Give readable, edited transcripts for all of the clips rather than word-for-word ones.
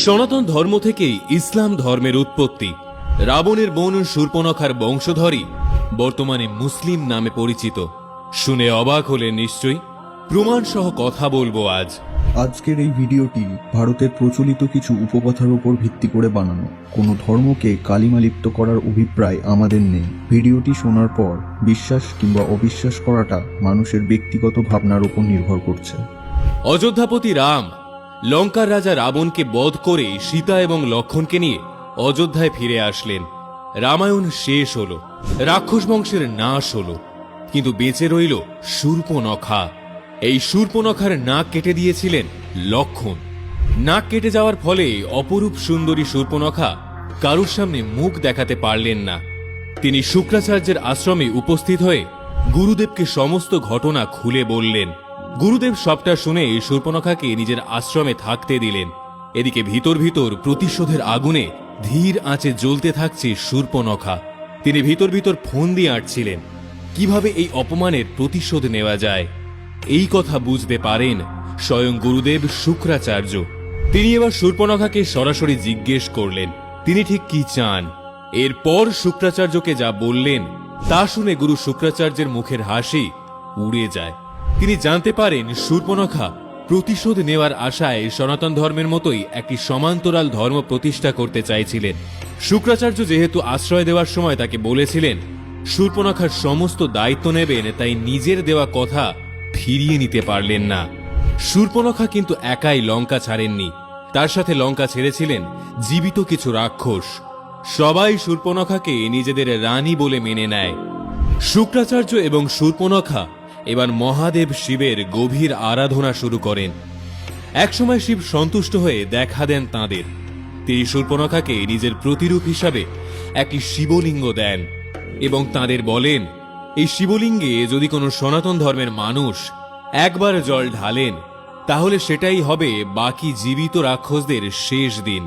সনাতন ধর্ম থেকেই ইসলাম ধর্মের উৎপত্তি। রাবণের বোন শূর্পণখার বংশধরই বর্তমানে মুসলিম নামে পরিচিত। শুনে অবাক হলে নিশ্চয়ই, প্রমাণ সহ কথা বলবো আজ। আজকের এই ভিডিওটি ভারতের প্রচলিত কিছু উপকথার উপর ভিত্তি করে বানানো। কোনো ধর্মকে কালিমালিপ্ত করার অভিপ্রায় আমাদের নেই। ভিডিওটি শোনার পর বিশ্বাস কিংবা অবিশ্বাস করাটা মানুষের ব্যক্তিগত ভাবনার উপর নির্ভর করছে। অযোধ্যাপতি রাম লঙ্কার রাজা রাবণকে বধ করে সীতা এবং লক্ষণকে নিয়ে অযোধ্যায় ফিরে আসলেন। রামায়ণ শেষ হলো, রাক্ষস বংশের নাশ হলো, কিন্তু বেঁচে রইল শূর্পণখা। এই শূর্পণখার নাক কেটে দিয়েছিলেন লক্ষণ। নাক কেটে যাওয়ার ফলে অপরূপ সুন্দরী শূর্পণখা কারুর সামনে মুখ দেখাতে পারলেন না। তিনি শুক্রাচার্যের আশ্রমে উপস্থিত হয়ে গুরুদেবকে সমস্ত ঘটনা খুলে বললেন। গুরুদেব সবটা শুনে শূর্পণখাকে নিজের আশ্রমে থাকতে দিলেন। এদিকে ভিতর ভিতর প্রতিশোধের আগুনে ধীর আঁচে জ্বলতে থাকছে শূর্পণখা। তিনি ভিতর ভিতর ফোন দিয়ে আঁটছিলেন কিভাবে এই অপমানের প্রতিশোধ নেওয়া যায়। এই কথা বুঝতে পারেন স্বয়ং গুরুদেব শুক্রাচার্য। তিনি এবার শূর্পণখাকে সরাসরি জিজ্ঞেস করলেন তিনি ঠিক কি চান। এরপর শুক্রাচার্যকে যা বললেন তা শুনে গুরু শুক্রাচার্যের মুখের হাসি উড়ে যায়। তিনি জানতে পারেন শূর্পণখা প্রতিশোধ নেওয়ার আশায় সনাতন ধর্মের মতোই একটি সমান্তরাল ধর্ম প্রতিষ্ঠা করতে চাইছিলেন। শুক্রাচার্য যেহেতু আশ্রয় দেওয়ার সময় তাকে বলেছিলেন শূর্পণখার সমস্ত দায়িত্ব নেবেন, তাই নিজের দেওয়া কথা ফিরিয়ে নিতে পারলেন না। শূর্পণখা কিন্তু একাই লঙ্কা ছাড়েননি, তার সাথে লঙ্কা ছেড়েছিলেন জীবিত কিছু রাক্ষস। সবাই শূর্পণখাকে নিজেদের রানী বলে মেনে নেয়। শুক্রাচার্য এবং শূর্পণখা এবার মহাদেব শিবের গভীর আরাধনা শুরু করেন। একসময় শিব সন্তুষ্ট হয়ে দেখা দেন তাঁদের। তিনি শূর্পণখাকে নিজের প্রতিরূপ হিসাবে একটি শিবলিঙ্গ দেন এবং তাঁদের বলেন এই শিবলিঙ্গে যদি কোনো সনাতন ধর্মের মানুষ একবার জল ঢালেন তাহলে সেটাই হবে বাকি জীবিত রাক্ষসদের শেষ দিন।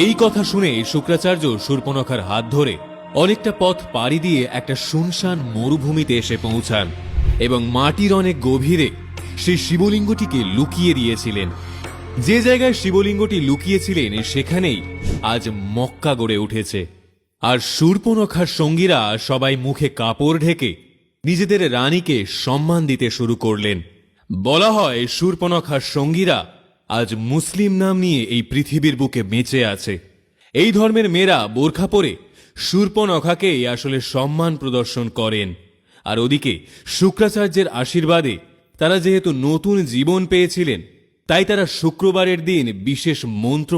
এই কথা শুনে শুক্রাচার্য শূর্পণখার হাত ধরে অনেকটা পথ পাড়ি দিয়ে একটা শুনশান মরুভূমিতে এসে পৌঁছান এবং মাটির অনেক গভীরে সেই শিবলিঙ্গটিকে লুকিয়ে দিয়েছিলেন। যে জায়গায় শিবলিঙ্গটি লুকিয়েছিলেন সেখানেই আজ মক্কা গড়ে উঠেছে। আর শূর্পণখার সঙ্গীরা সবাই মুখে কাপড় ঢেকে নিজেদের রানীকে সম্মান দিতে শুরু করলেন। বলা হয় শূর্পণখার সঙ্গীরা আজ মুসলিম নাম নিয়ে এই পৃথিবীর বুকে বেঁচে আছে। এই ধর্মের মেয়েরা বোরখা পরে শূর্পণখাকেই আসলে সম্মান প্রদর্শন করেন। আর ওদিকে শুক্রাচার্যের আশীর্বাদে তারা যেহেতু নতুন জীবন পেয়েছিলেন, তাই তারা শুক্রবারের দিন বিশেষ মন্ত্র